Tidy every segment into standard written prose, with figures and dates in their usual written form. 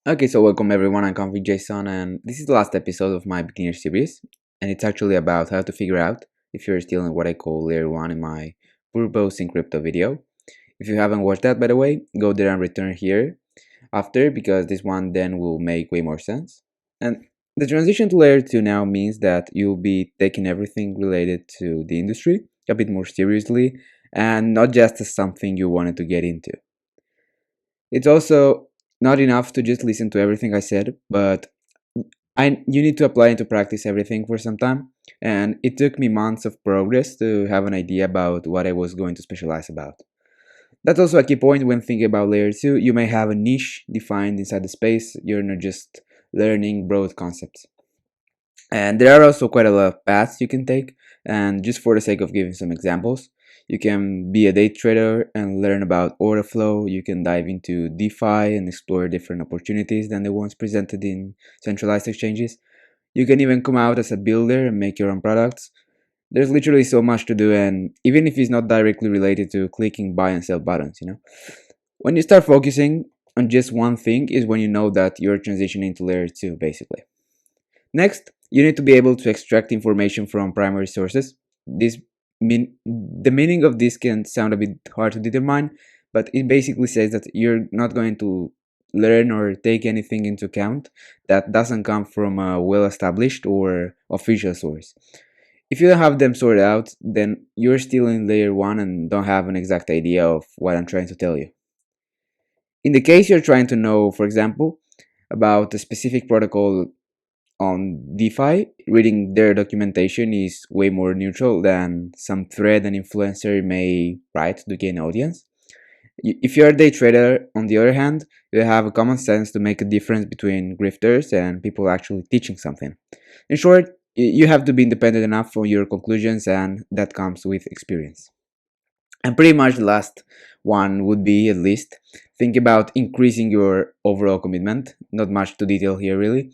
Okay, so welcome everyone. I'm Config Jason, and this is the last episode of my beginner series, and it's actually about how to figure out if you're still in what I call layer 1 in my purpose in crypto video. If you haven't watched that, by the way, go there and return here after, because this one then will make way more sense. And the transition to layer 2 now means that you'll be taking everything related to the industry a bit more seriously, and not just as something you wanted to get into. It's also not enough to just listen to everything I said, but you need to apply into practice everything for some time. And it took me months of progress to have an idea about what I was going to specialize about. That's also a key point when thinking about layer 2. You may have a niche defined inside the space, you're not just learning broad concepts. And there are also quite a lot of paths you can take. And just for the sake of giving some examples, you can be a day trader and learn about order flow. You can dive into DeFi and explore different opportunities than the ones presented in centralized exchanges. You can even come out as a builder and make your own products. There's literally so much to do, and even if it's not directly related to clicking buy and sell buttons. When you start focusing on just one thing is when you know that you're transitioning to layer 2, basically. Next, you need to be able to extract information from primary sources. The meaning of this can sound a bit hard to determine, but it basically says that you're not going to learn or take anything into account that doesn't come from a well-established or official source. If you don't have them sorted out, then you're still in layer 1 and don't have an exact idea of what I'm trying to tell you. In the case you're trying to know, for example, about a specific protocol on DeFi, reading their documentation is way more neutral than some thread an influencer may write to gain audience. If you're a day trader, on the other hand, you have a common sense to make a difference between grifters and people actually teaching something. In short, you have to be independent enough for your conclusions, and that comes with experience. And pretty much the last one would be, at least, think about increasing your overall commitment. Not much to detail here, really.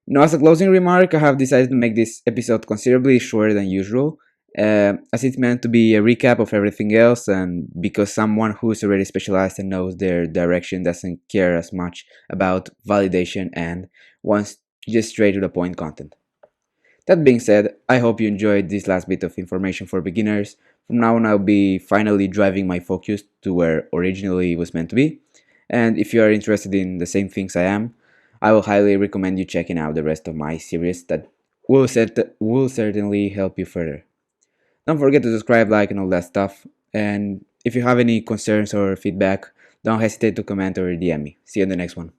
Now, as a closing remark, I have decided to make this episode considerably shorter than usual, as it's meant to be a recap of everything else, and because someone who's already specialized and knows their direction doesn't care as much about validation and wants just straight to the point content. That being said, I hope you enjoyed this last bit of information for beginners. From now on, I'll be finally driving my focus to where originally it was meant to be. And if you are interested in the same things I am, I will highly recommend you checking out the rest of my series that will certainly help you further. Don't forget to subscribe, like, and all that stuff. And if you have any concerns or feedback, don't hesitate to comment or DM me. See you in the next one.